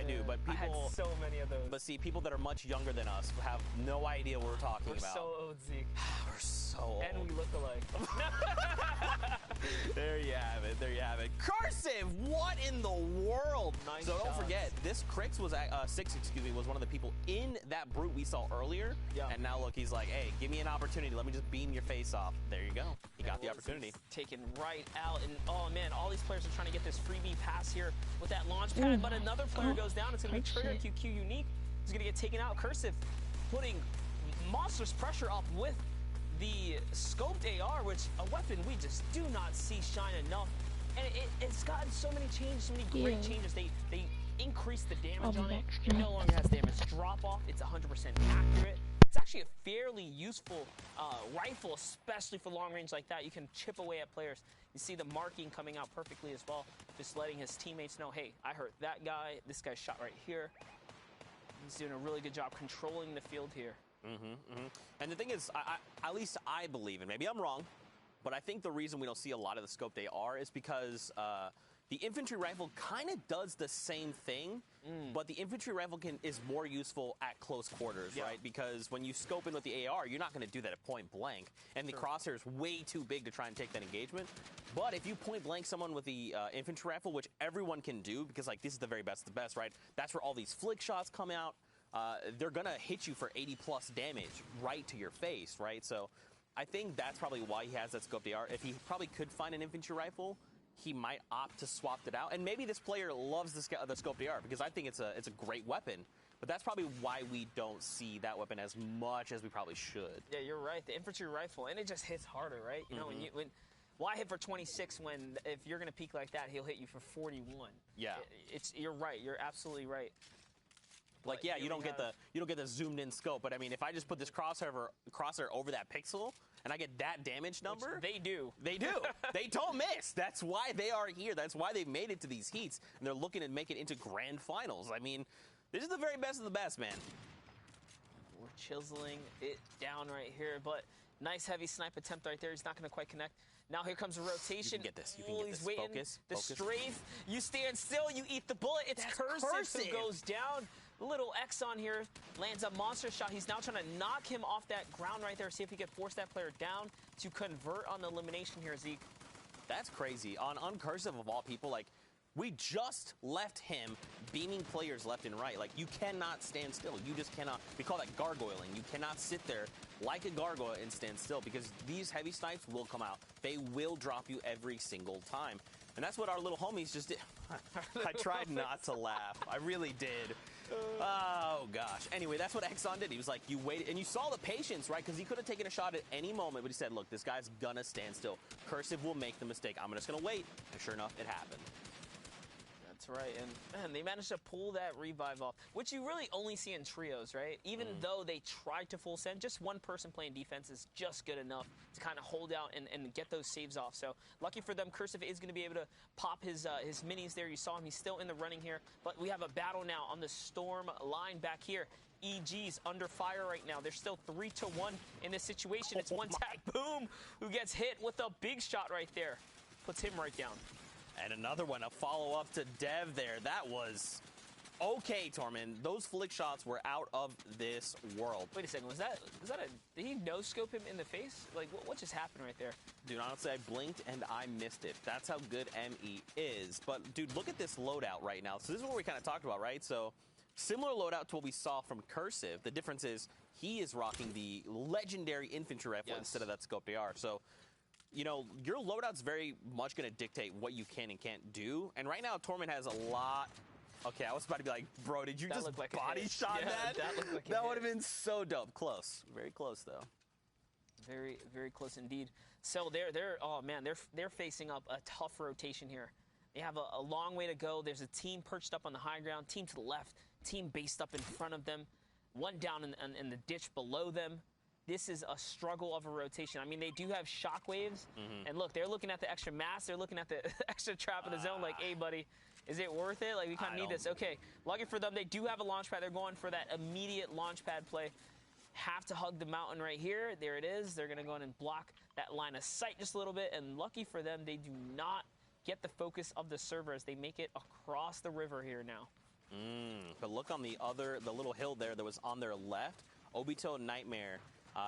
do, but people... I had so many of those. But see, people that are much younger than us have no idea what we're talking about. We're so old, Zeke. We're so old. And we look alike. There you have it. There you have it. Cursive, what in the world? Nice so don't shots. forget, this Crix was Six, excuse me, was one of the people in that brute we saw earlier. Yeah. And now look, he's like, hey, give me an opportunity. Let me just beam your face off. There you go. He got the opportunity. Taken right out, and oh man, all these players are trying to get this freebie pass here with that launch pad. But another player goes down. It's going to be Trigger QQ Unique. He's going to get taken out. Cursive putting monstrous pressure up with the scoped AR, which a weapon we just do not see shine enough. And it's gotten so many changes, so many great changes. They increase the damage on it. It no longer has damage drop off. It's 100% accurate. It's actually a fairly useful rifle, especially for long range like that. You can chip away at players. You see the marking coming out perfectly as well, just letting his teammates know, hey, I hurt that guy. This guy's shot right here. He's doing a really good job controlling the field here. And the thing is, at least I believe, and maybe I'm wrong, but I think the reason we don't see a lot of the scoped AR is because the infantry rifle kind of does the same thing, but the infantry rifle is more useful at close quarters, right? Because when you scope in with the AR, you're not going to do that at point blank, and the crosshair is way too big to try and take that engagement. But if you point blank someone with the infantry rifle, which everyone can do, because like this is the very best of the best, right? That's where all these flick shots come out. They're going to hit you for 80+ damage right to your face, right? So I think that's probably why he has that scoped AR. If he probably could find an infantry rifle, he might opt to swap it out. And maybe this player loves the scoped AR because I think it's a great weapon. But that's probably why we don't see that weapon as much as we probably should. Yeah, you're right. The infantry rifle, and it just hits harder, right? You know, why hit for 26 when if you're going to peek like that, he'll hit you for 41? Yeah. You're right. You're absolutely right. Like, yeah, you don't get the zoomed in scope, but I mean, if I just put this crosshair over that pixel and I get that damage number, which they do. They do. They don't miss. That's why they are here. That's why they've made it to these heats, and they're looking to make it into grand finals. I mean, this is the very best of the best, man. We're chiseling it down right here, but nice heavy snipe attempt right there. He's not going to quite connect. Now here comes a rotation. You can get this. You can get this. He's waiting. Focus. The strafe. You stand still. You eat the bullet. It's Cursive who goes down. Little X on here. Lands a monster shot. He's now trying to knock him off that ground right there. See if he can force that player down to convert on the elimination here, Zeke. That's crazy. On Cursive of all people, like, we just left him beaming players left and right. Like, you cannot stand still. You just cannot. We call that gargoyling. You cannot sit there like a gargoyle and stand still because these heavy snipes will come out. They will drop you every single time. And that's what our little homies just did. I tried not to laugh. I really did. Oh, gosh. Anyway, that's what Exxon did. He was like, you waited. And you saw the patience, right? Because he could have taken a shot at any moment. But he said, look, this guy's going to stand still. Cursive will make the mistake. I'm just going to wait. And sure enough, it happened. That's right, and man, they managed to pull that revive off, which you really only see in trios, right? Even though they tried to full send, just one person playing defense is just good enough to kind of hold out and get those saves off. So lucky for them, Cursive is going to be able to pop his minis there. You saw him; he's still in the running here. But we have a battle now on the Storm line back here. EG's under fire right now. They're still 3-1 in this situation. It's one tap, boom, who gets hit with a big shot right there, puts him right down. And another one, a follow-up to Dev there. That was okay, Tormund. Those flick shots were out of this world. Wait a second. Was that did he no-scope him in the face? Like, what just happened right there? Dude, honestly, I blinked and I missed it. That's how good ME is. But, dude, look at this loadout right now. So this is what we kind of talked about, right? So similar loadout to what we saw from Cursive. The difference is he is rocking the legendary infantry rifle instead of that scoped AR. So, you know, your loadout's very much going to dictate what you can and can't do. And right now, Tormund has a lot. Okay, I was about to be like, bro, did you just body shot that? That looked like that would have been so dope. Close. Very close, though. Very, very close indeed. So they're facing up a tough rotation here. They have a long way to go. There's a team perched up on the high ground, team to the left, team based up in front of them, one down in the ditch below them. This is a struggle of a rotation. I mean, they do have shockwaves, and look, they're looking at the extra mass. They're looking at the extra trap in the zone like, hey, buddy, is it worth it? Like, we kind of need this. Okay, lucky for them, they do have a launch pad. They're going for that immediate launch pad play. Have to hug the mountain right here. There it is. They're going to go in and block that line of sight just a little bit, and lucky for them, they do not get the focus of the server as they make it across the river here now. But look on the little hill there that was on their left. Obito, Nightmare,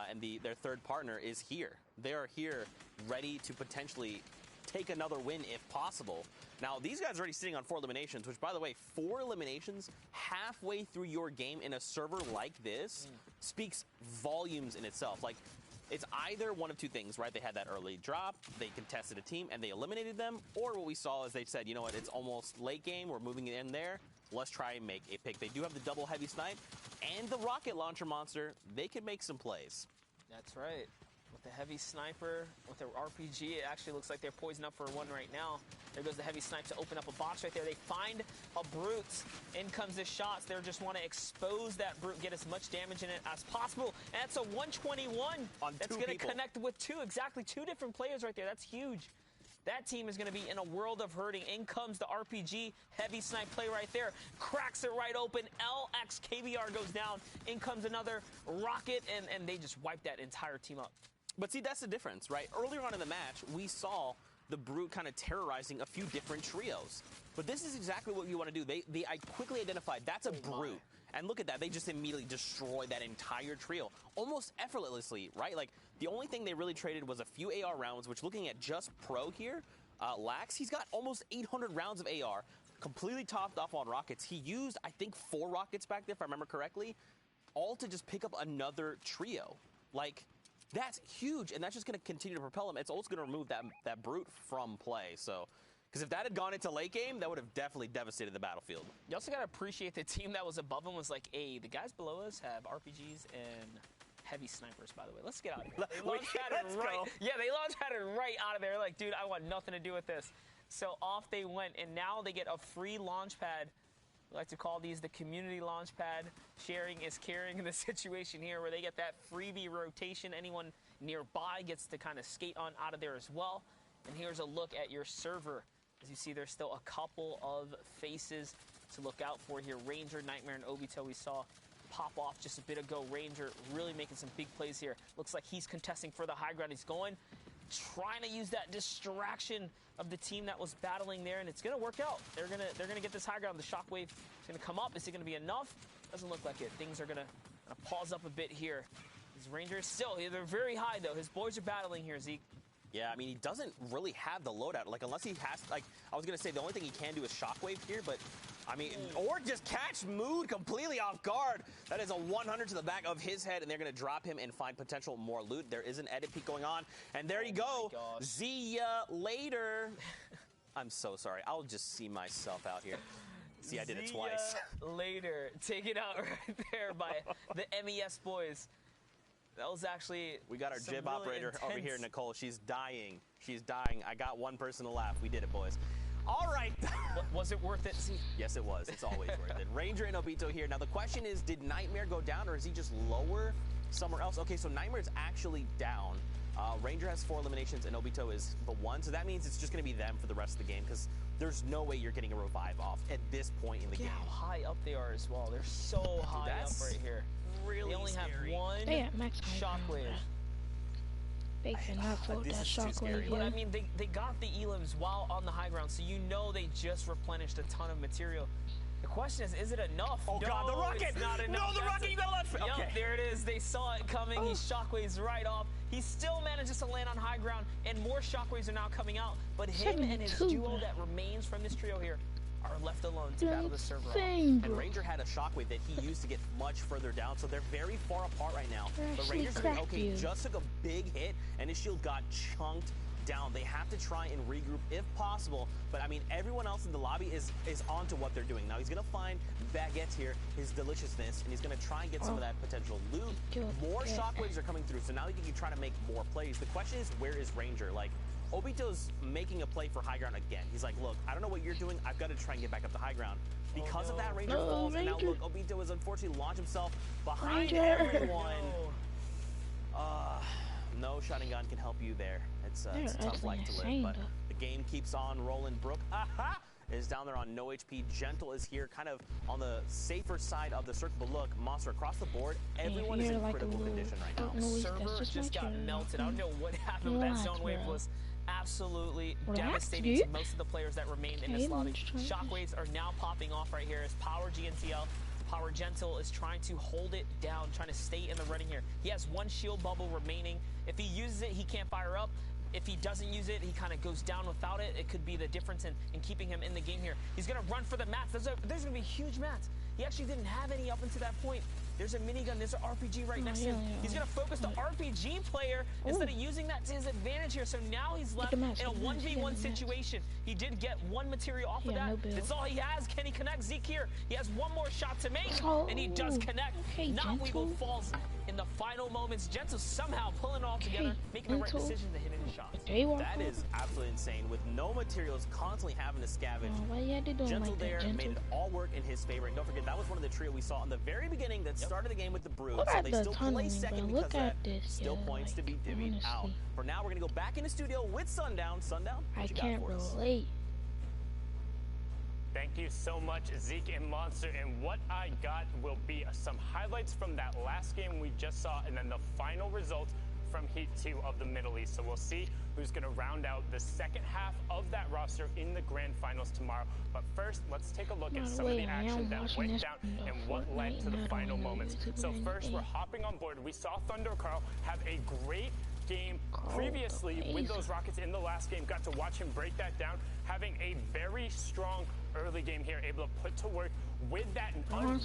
and their third partner is here. They are here ready to potentially take another win if possible. Now, these guys are already sitting on 4 eliminations, which, by the way, 4 eliminations halfway through your game in a server like this speaks volumes in itself. Like, it's either one of two things, right? They had that early drop, they contested a team, and they eliminated them, or what we saw is they said, you know what, it's almost late game, we're moving it in there, let's try and make a pick. They do have the double heavy snipe and the rocket launcher monster. They can make some plays. That's right. With the heavy sniper, with the RPG, it actually looks like they're poised up for one right now. There goes the heavy snipe to open up a box right there. They find a brute. In comes the shots. They just want to expose that brute, get as much damage in it as possible. And that's a 121. On that's going to connect with exactly two different players right there. That's huge. That team is going to be in a world of hurting. In comes the RPG. Heavy snipe play right there. Cracks it right open. LX KBR goes down. In comes another rocket, and they just wipe that entire team up. But see, that's the difference, right? Earlier on in the match, we saw the brute kind of terrorizing a few different trios. But this is exactly what you want to do. I quickly identified that's a brute. And look at that. They just immediately destroyed that entire trio almost effortlessly, right? Like, the only thing they really traded was a few AR rounds, which looking at just Pro here, Lax, he's got almost 800 rounds of AR, completely topped off on rockets. He used, I think, 4 rockets back there, if I remember correctly, all to just pick up another trio. Like, that's huge, and that's just going to continue to propel him. It's also going to remove that brute from play. So, because if that had gone into late game, that would have definitely devastated the battlefield. You also got to appreciate the team that was above him was like, hey, the guys below us have RPGs and heavy snipers, by the way. Let's get out of here. They launched at it right. Yeah, they launched at it right out of there. Like, dude, I want nothing to do with this. So off they went, and now they get a free launch pad. We like to call these the community launch pad. Sharing is caring in the situation here where they get that freebie rotation. Anyone nearby gets to kind of skate on out of there as well. And here's a look at your server. As you see, there's still a couple of faces to look out for here. Ranger, Nightmare, and Obito we saw pop off just a bit ago. Ranger really making some big plays here. Looks like he's contesting for the high ground. He's trying to use that distraction of the team that was battling there, and it's going to work out. They're gonna get this high ground. The shockwave is going to come up. Is it going to be enough? Doesn't look like it. Things are going to pause up a bit here. His Rangers still, they're very high, though. His boys are battling here, Zeke. Yeah, I mean, he doesn't really have the loadout. Like, unless he has, like, I was going to say the only thing he can do is shockwave here, but, I mean, or just catch Mood completely off guard. That is a 100 to the back of his head, and they're going to drop him and find potential more loot. There is an edit peek going on, and there you go. See ya later. I'm so sorry. I'll just see myself out here. See, I did it twice. Later. Taken out right there by the MES boys. That was actually we got our jib really operator intense. over here, Nicole. She's dying. She's dying. I got one person to laugh. We did it, boys. All right. Was it worth it? Yes, it was. It's always worth it. Ranger and Obito here. Now, the question is, did Nightmare go down, or is he just lower somewhere else? Okay, so Nightmare's actually down. Ranger has 4 eliminations, and Obito is the 1. So that means it's just going to be them for the rest of the game, because there's no way you're getting a revive off at this point in the game. How high up they are as well. They're so high up right here. Really they only scary. have one shockwave. They cannot float that shockwave. But I mean, they got the elims while on the high ground, so you know they just replenished a ton of material. The question is it enough? Oh, no, God, the rocket! It's not enough. No, the rocket, you gotta launch. Yep, okay. there it is. They saw it coming. He shockwaves right off. He still manages to land on high ground, and more shockwaves are now coming out. But him and his duo that remains from this trio here are left alone to battle the server. And Ranger had a shockwave that he used to get much further down, so they're very far apart right now. But Ranger's doing okay, just took a big hit, and his shield got chunked down. They have to try and regroup if possible, but I mean, everyone else in the lobby is onto what they're doing. Now he's gonna find Baguettes here, his deliciousness, and he's gonna try and get some of that potential loot. More shockwaves are coming through, so now he can try to make more plays. The question is, where is Ranger? Like, Obito's making a play for high ground again. He's like, look, I don't know what you're doing. I've got to try and get back up to high ground. Because of that, Ranger falls, and now look, Obito has unfortunately launched himself behind everyone. No shotting gun can help you there. It's a tough life to live, but the game keeps on rolling. Brooke, is down there on no HP. Gentle is here, kind of on the safer side of the circle. But look, Monster across the board, everyone is in critical condition right now. Server just got melted. I don't know what happened, but that zone wave was absolutely What do I have to devastating do? to most of the players that remain in Okay, this lobby. let's try this. Shockwaves are now popping off right here as Power GNTL. Power Gentle is trying to hold it down, trying to stay in the running here. He has one shield bubble remaining. If he uses it, he can't fire up. If he doesn't use it, he kind of goes down without it. It could be the difference in keeping him in the game here. He's going to run for the mats. There's going to be huge mats. He actually didn't have any up until that point. There's a minigun. There's an RPG right next to him. He's going to focus the RPG player instead of using that to his advantage here. So now he's left in a 1v1 situation. He did get one material off of that. That's all he has. Can he connect? Zeke here. He has one more shot to make, and he does connect. Not Weeble falls in the final moments. Gentle somehow pulling it all together, making the right decision to hit his shots. That is absolutely insane. With no materials, constantly having to scavenge. Gentle there made it all work in his favor. And don't forget, that was one of the trio we saw in the very beginning that started the game with the Brood. So they still play second because of that. Still points to be divvied out. For now, we're going to go back into studio with Sundown. Sundown, what you got for us? Thank you so much, Zeke and Monster. And what I got will be some highlights from that last game we just saw, and then the final results from Heat 2 of the Middle East. So we'll see who's going to round out the second half of that roster in the grand finals tomorrow. But first, let's take a look at some of the action that went down and what led to the final moments. So first, we're hopping on board. We saw Thunder Carl have a great game previously with those Rockets in the last game. Got to watch him break that down, having a very strong early game here, able to put to work with that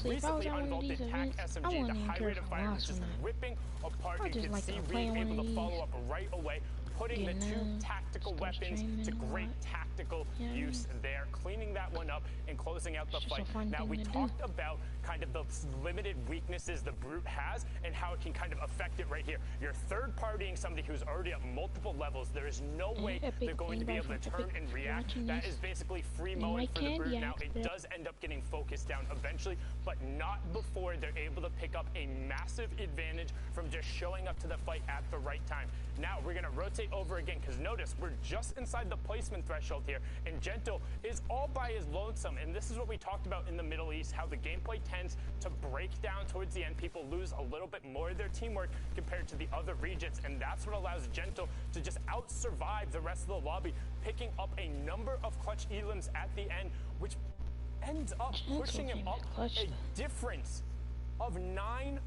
recently unvaulted TAC SMG. The high rate of fire was just ripping apart. You can see Reed able to follow up right away, putting the two tactical weapons to great tactical use there, cleaning that one up and closing out the fight. Now, we talked about kind of the limited weaknesses the Brute has and how it can kind of affect it right here. You're third-partying somebody who's already at multiple levels. There is no way they're going to be able to turn and react. That is basically free mowing for the Brute. Now, it does end up getting focused down eventually, but not before they're able to pick up a massive advantage from just showing up to the fight at the right time. Now, we're going to rotate over again, because notice we're just inside the placement threshold here, and Gentle is all by his lonesome. And this is what we talked about in the Middle East, how the gameplay tends to break down towards the end. People lose a little bit more of their teamwork compared to the other regions, and that's what allows Gentle to just out-survive the rest of the lobby, picking up a number of clutch elims at the end, which ends up pushing him up a difference of 9+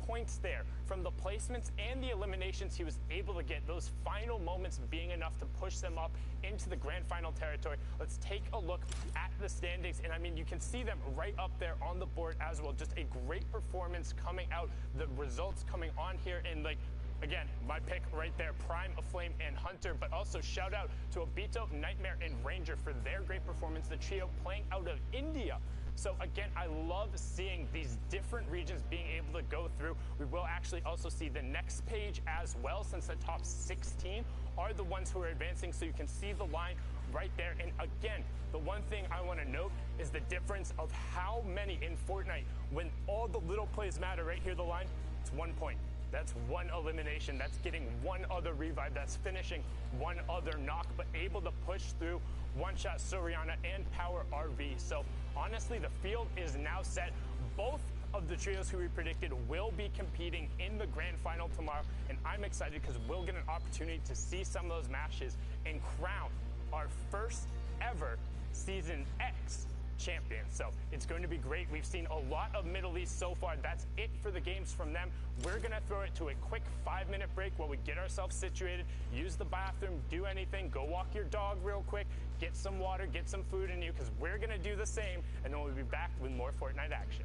points there from the placements and the eliminations he was able to get, those final moments being enough to push them up into the grand final territory. Let's take a look at the standings, and I mean, you can see them right up there on the board as well. Just a great performance coming out, the results coming on here, and like, again, my pick right there, Prime, Aflame, and Hunter, but also shout out to Obito, Nightmare, and Ranger for their great performance, the trio playing out of India. So again, I love seeing these different regions being able to go through. We will actually also see the next page as well, since the top 16 are the ones who are advancing, so you can see the line right there. And again, the one thing I want to note is the difference of how many in Fortnite, when all the little plays matter. Right here, the line, it's 1 point. That's one elimination. That's getting one other revive. That's finishing one other knock, but able to push through one-shot Soriana and Power RV. So honestly, the field is now set. Both of the trios who we predicted will be competing in the grand final tomorrow, and I'm excited because we'll get an opportunity to see some of those matches and crown our first ever Season X champion. So it's going to be great. We've seen a lot of Middle East so far. That's it for the games from them. We're going to throw it to a quick 5-minute break while we get ourselves situated, use the bathroom, do anything, go walk your dog real quick, get some water, get some food in you, because we're going to do the same, and then we'll be back with more Fortnite action.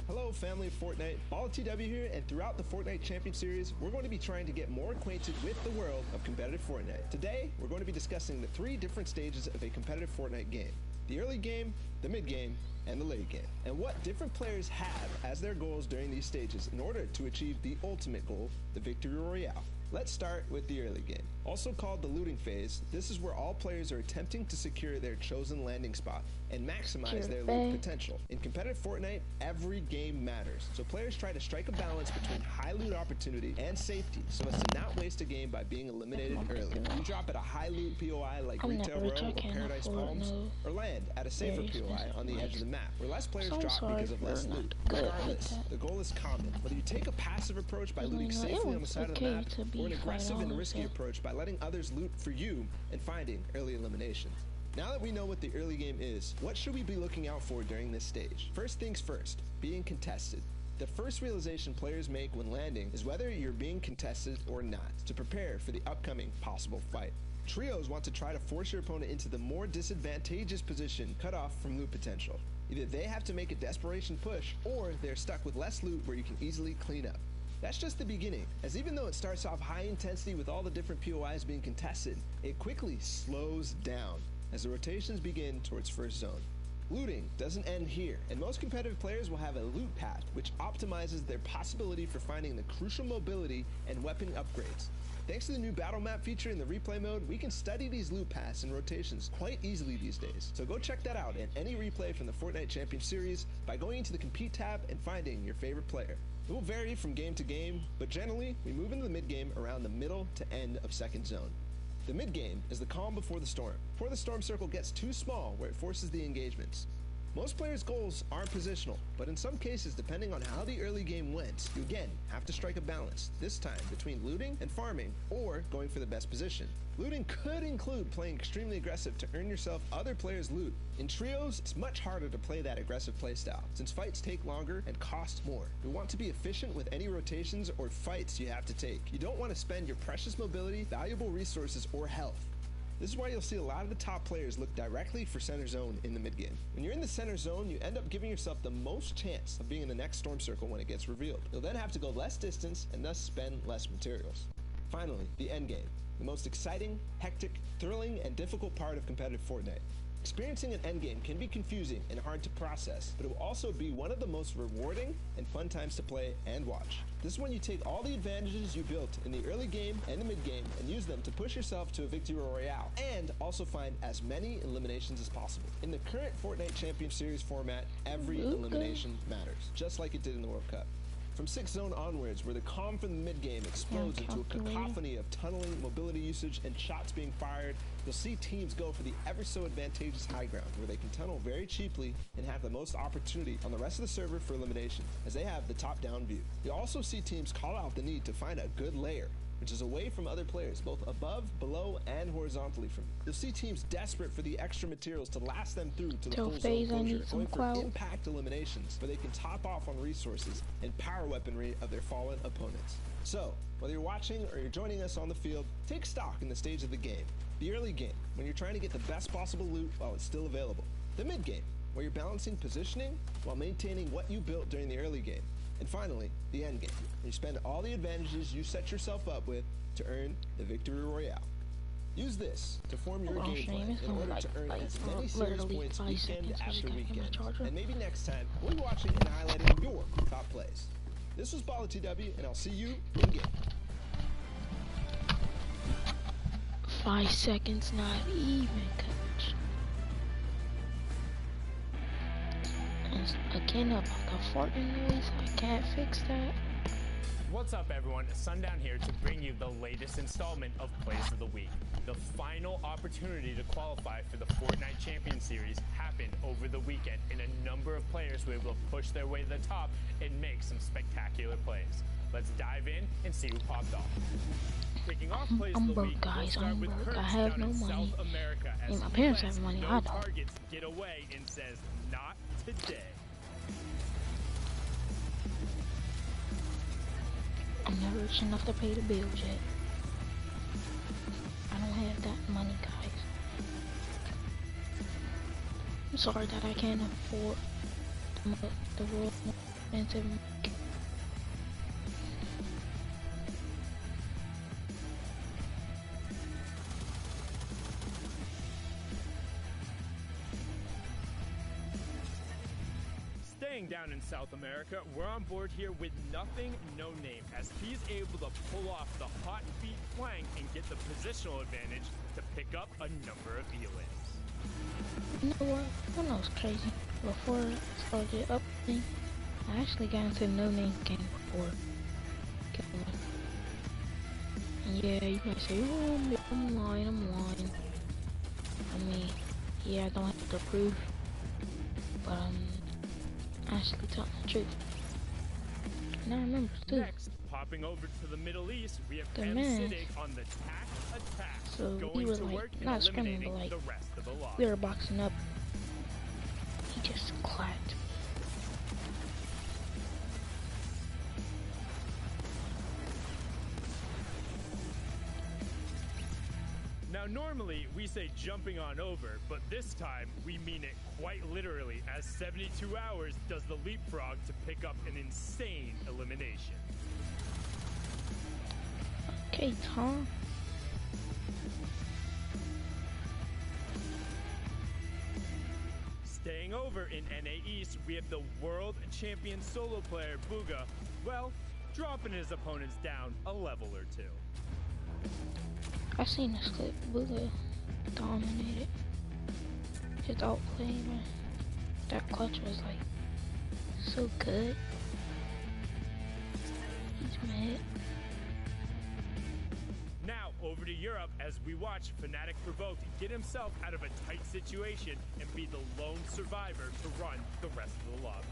Hello family of Fortnite, BallTW here, and throughout the Fortnite Champion Series, we're going to be trying to get more acquainted with the world of competitive Fortnite. Today, we're going to be discussing the 3 different stages of a competitive Fortnite game: the early game, the mid game, and the late game, and what different players have as their goals during these stages in order to achieve the ultimate goal, the Victory Royale. Let's start with the early game. Also called the looting phase, this is where all players are attempting to secure their chosen landing spot and maximize their loot potential. In competitive Fortnite, every game matters, so players try to strike a balance between high loot opportunity and safety so as to not waste a game by being eliminated early. You drop at a high loot POI like Retail Row or Paradise Palms, or land at a safer POI on the edge of the map, where less players drop because of less loot. Regardless, the goal is common. Whether you take a passive approach by looting safely on the side of the map, or an aggressive and risky approach by letting others loot for you and finding early eliminations. Now that we know what the early game is, what should we be looking out for during this stage? First things first, being contested. The first realization players make when landing is whether you're being contested or not, to prepare for the upcoming possible fight. Trios want to try to force your opponent into the more disadvantageous position cut off from loot potential. Either they have to make a desperation push, or they're stuck with less loot where you can easily clean up. That's just the beginning, as even though it starts off high intensity with all the different POIs being contested, it quickly slows down as the rotations begin towards first zone. Looting doesn't end here, and most competitive players will have a loot path, which optimizes their possibility for finding the crucial mobility and weapon upgrades. Thanks to the new battle map feature in the replay mode, we can study these loot paths and rotations quite easily these days. So go check that out in any replay from the Fortnite Champion Series by going into the Compete tab and finding your favorite player. It will vary from game to game, but generally, we move into the mid-game around the middle to end of second zone. The mid-game is the calm before the storm the storm circle gets too small where it forces the engagements. Most players' goals aren't positional, but in some cases, depending on how the early game went, you again have to strike a balance, this time between looting and farming, or going for the best position. Looting could include playing extremely aggressive to earn yourself other players' loot. In trios, it's much harder to play that aggressive playstyle, since fights take longer and cost more. You want to be efficient with any rotations or fights you have to take. You don't want to spend your precious mobility, valuable resources, or health. This is why you'll see a lot of the top players look directly for center zone in the mid-game. When you're in the center zone, you end up giving yourself the most chance of being in the next storm circle when it gets revealed. You'll then have to go less distance and thus spend less materials. Finally, the end game. The most exciting, hectic, thrilling, and difficult part of competitive Fortnite. Experiencing an endgame can be confusing and hard to process, but it will also be one of the most rewarding and fun times to play and watch. This is when you take all the advantages you built in the early game and the mid game and use them to push yourself to a victory royale, and also find as many eliminations as possible. In the current Fortnite Champion Series format, every elimination matters, just like it did in the World Cup. From 6th zone onwards, where the calm from the mid-game explodes into a cacophony of tunneling, mobility usage, and shots being fired, you'll see teams go for the ever-so-advantageous high ground, where they can tunnel very cheaply and have the most opportunity on the rest of the server for elimination, as they have the top-down view. You'll also see teams call out the need to find a good layer, which is away from other players, both above, below, and horizontally from you. You'll see teams desperate for the extra materials to last them through to the full zone closure, going for impact eliminations, where they can top off on resources and power weaponry of their fallen opponents. So, whether you're watching or you're joining us on the field, take stock in the stage of the game. The early game, when you're trying to get the best possible loot while it's still available. The mid game, where you're balancing positioning while maintaining what you built during the early game. And finally, the end game, where you spend all the advantages you set yourself up with to earn the victory royale. Use this to form your game plan in order to earn as many series points weekend after weekend. And maybe next time, we'll be watching and highlighting your top plays. This was BallaTW, and I'll see you in game. 5 seconds, not even, coach. And again, about the Fortnite noise, I can't fix that. What's up, everyone? Sundown here to bring you the latest installment of Plays of the Week. The final opportunity to qualify for the Fortnite Champion Series happened over the weekend, and a number of players were able to push their way to the top and make some spectacular plays. Let's dive in and see who popped off. Kicking off Plays of the Week, we'll start with Kurtz I have down no in money. South America as My he parents lets have money, no I don't. targets get away and says, "Not today." I'm not rich enough to pay the bills yet. I don't have that money, guys. I'm sorry that I can't afford the world's most expensive mic. Staying down in South America, we're on board here with Nothing No Name as he's able to pull off the hot feet get the positional advantage to pick up a number of E-limbs. You know what? When I was crazy, before I started uploading, I actually got into no-name game before. And yeah, you might say, oh, I'm lying. I mean, yeah, I don't have to prove, but I'm actually telling the truth. And I remember too. Next, popping over to the Middle East, we have The M man. sitting on the attack, So we going were to like, work and not screaming, but eliminating like, the rest of the log. we were boxing up. He just clapped. Now normally we say jumping on over, but this time we mean it quite literally, as 72 hours does the leapfrog to pick up an insane elimination. Okay, Tom. Staying over in NA East, we have the world champion solo player Booga, well, dropping his opponents down a level or two. I seen this clip. Booga dominated his outplay, man. That clutch was like so good. He's mad. Now over to Europe as we watch Fnatic Provoked get himself out of a tight situation and be the lone survivor to run the rest of the lobby.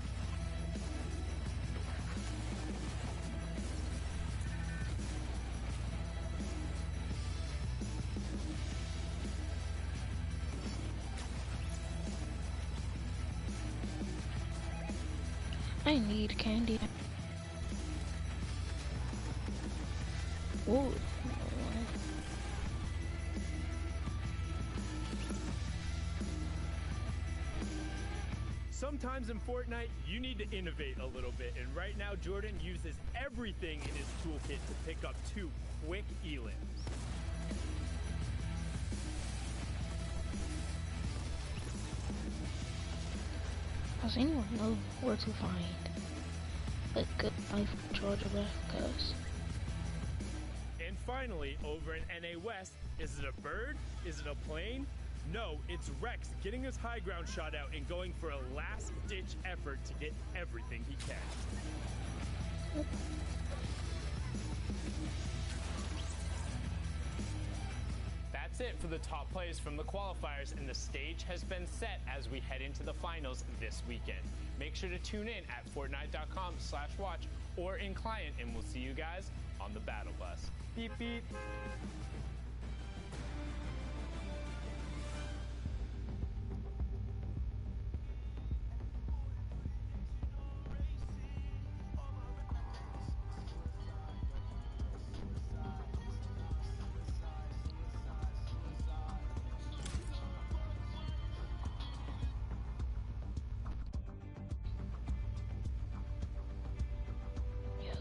I need candy. Ooh. Sometimes in Fortnite, you need to innovate a little bit, and right now Jordan uses everything in his toolkit to pick up 2 quick E-limbs. Does anyone know where to find a good life charger because And finally, over in NA West, is it a bird? Is it a plane? No, it's Rex getting his high ground shot out and going for a last-ditch effort to get everything he can. That's it for the top plays from the qualifiers, and the stage has been set as we head into the finals this weekend. Make sure to tune in at Fortnite.com/watch or in client, and we'll see you guys on the battle bus. Beep beep.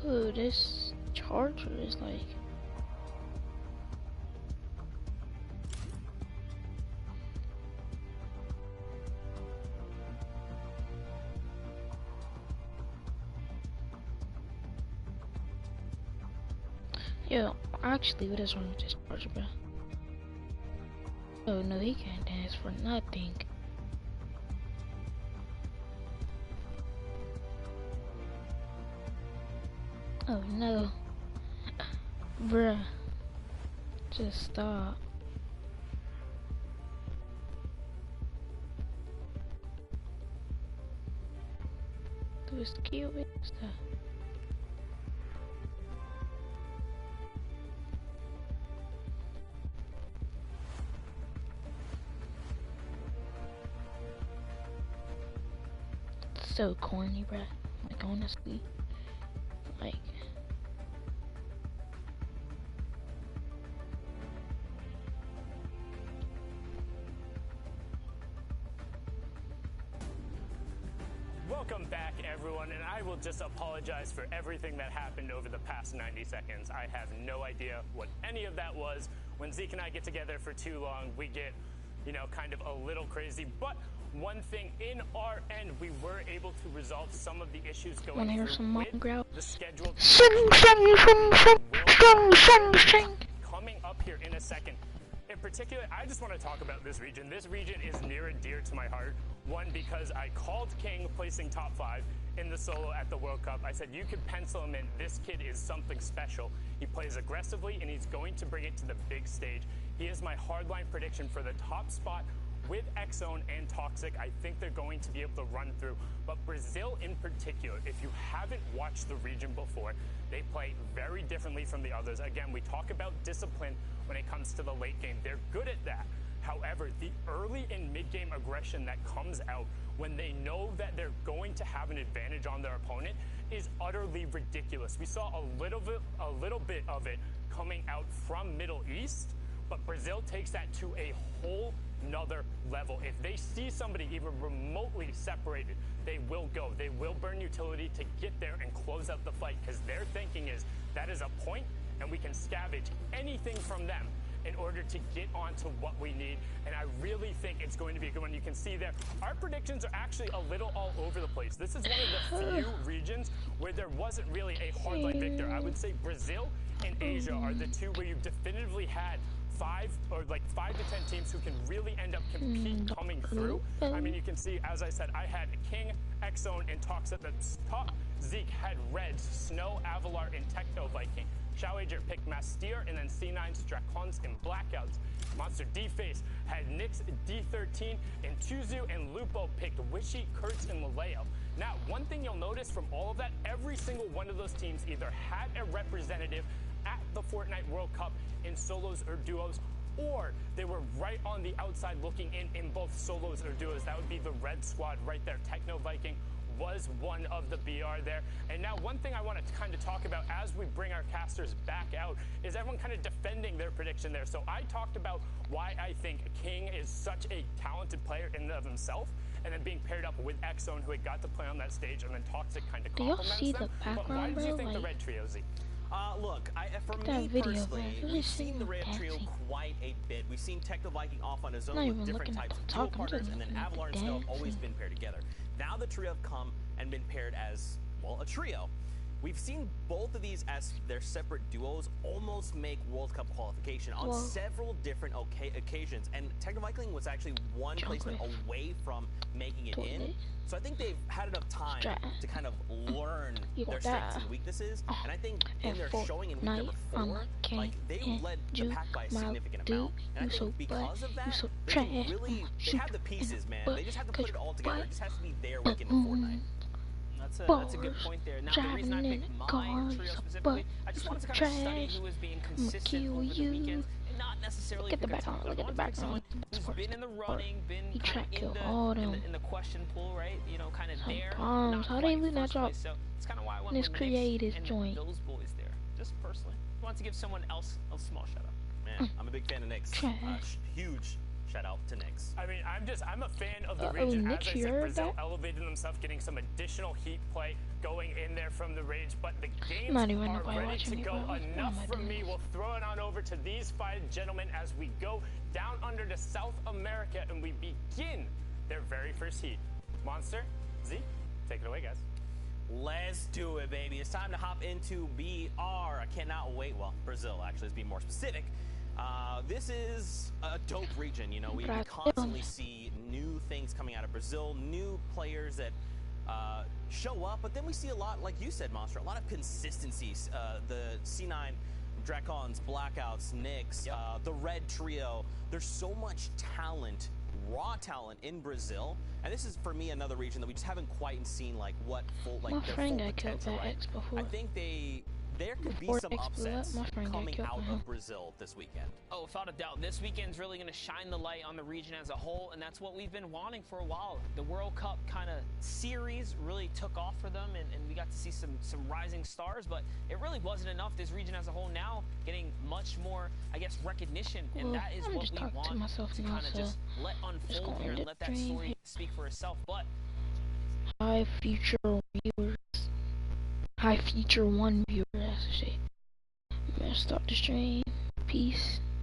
yo, this charger is like yo, actually what is wrong with this charger, bro? Oh no, he can't dance for nothing. Oh no. Bruh. Just stop. Do his skill and stuff. So corny, bruh. Like honestly. Like Welcome back, everyone, and I will just apologize for everything that happened over the past 90 seconds. I have no idea what any of that was. When Zeke and I get together for too long, we get, kind of a little crazy. But one thing in our end, we were able to resolve some of the issues going wanna hear through some with growl? the schedule Sing. coming up up here in a second. In particular, I just want to talk about this region. This region is near and dear to my heart. One, because I called King placing top 5 in the solo at the World Cup. I said, you could pencil him in. This kid is something special. He plays aggressively, and he's going to bring it to the big stage. He is my hardline prediction for the top spot with X-Zone and Toxic. I think they're going to be able to run through. But Brazil in particular, if you haven't watched the region before, they play very differently from the others. Again, we talk about discipline when it comes to the late game. They're good at that. However, the early and mid-game aggression that comes out when they know that they're going to have an advantage on their opponent is utterly ridiculous. We saw a little bit of it coming out from Middle East, but Brazil takes that to a whole nother level. If they see somebody even remotely separated, they will go. They will burn utility to get there and close out the fight, because their thinking is that is a point and we can scavenge anything from them in order to get onto what we need. And I really think it's going to be a good one. You can see there, our predictions are actually a little all over the place. This is one of the few regions where there wasn't really a hardline victor. I would say Brazil and Asia are the two where you've definitively had 5 to 10 teams who can really end up coming through. I mean, you can see, as I said, I had King, X-Zone, and Toxic at the top. Zeke had Reds, Snow, Avalar, and Techno Viking. Showager picked Mastier, and then C9's Dracons and Blackouts. Monster D-Face had Nyx, D13, and Tuzu and Lupo picked Wishy, Kurtz, and Laleo. Now, one thing you'll notice from all of that, every single one of those teams either had a representative at the Fortnite World Cup in solos or duos, or they were right on the outside looking in both solos or duos. That would be the Red Squad right there. Techno Viking was one of the BR there. And now one thing I want to kind of talk about as we bring our casters back out is everyone kind of defending their prediction there. So I talked about why I think King is such a talented player in and of himself, and then being paired up with X-Zone, who had got to play on that stage, and then Toxic kind of complements them. But why did you think the Red Trio, Z? Look, for me personally, we've seen the Red Trio quite a bit. We've seen Techno Viking off on his own with different types of dual partners, and then Avalar and Snow have always been paired together. Now the trio have come and been paired as, well, a trio. We've seen both of these as their separate duos almost make World Cup qualification on several different occasions, and Techno Viking was actually one placement away from making it in. So I think they've had enough time to kind of learn their strengths and weaknesses, and I think in their showing in week number 4, like, they led the pack by a significant amount, and I think because of that, they have the pieces, man. They just have to put it all together. It just has to be their week in the Fortnite. That's a good point there. Now, the reason I picked my trio specifically, I just wanted to kind of study who was being consistent over the weekends, and not necessarily pick a top. I wanted to pick someone who's been in the running, been kind of in the question pool, right? You know, kind of there, not quite first place. So it's kind of why I went with Nyx and those boys there. Just personally, I wanted to give someone else a small shout out. Man, I'm a big fan of Nyx. Huge shout out to Nyx. I mean, I'm a fan of the region. As I said, Brazil elevated themselves, getting some additional heat play going in there from the rage, but the games are ready to go. Enough from me. We'll throw it on over to these 5 gentlemen as we go down under to South America and we begin their very first heat. Monster, Z, take it away, guys. Let's do it, baby. It's time to hop into BR. I cannot wait. Well, Brazil, actually, let's be more specific. This is a dope region, you know. We constantly see new things coming out of Brazil, new players that show up, but then we see a lot, like you said, Monster, a lot of consistencies. The C9, Dracons, Blackouts, Nyx, the Red Trio. There's so much talent, raw talent in Brazil, and this is, for me, another region that we just haven't quite seen, like, what full, like, their full potential, right? I think there could be some upsets coming out of Brazil this weekend. Oh, without a doubt. This weekend's really going to shine the light on the region as a whole, and that's what we've been wanting for a while. The World Cup kind of series really took off for them, and we got to see some rising stars, but it really wasn't enough. This region as a whole now getting much more, I guess, recognition, and that is what we want to kind of just let unfold here and let that story speak for itself. But high future viewers. High feature 1 viewer, I should say. I'm gonna stop the stream. Peace.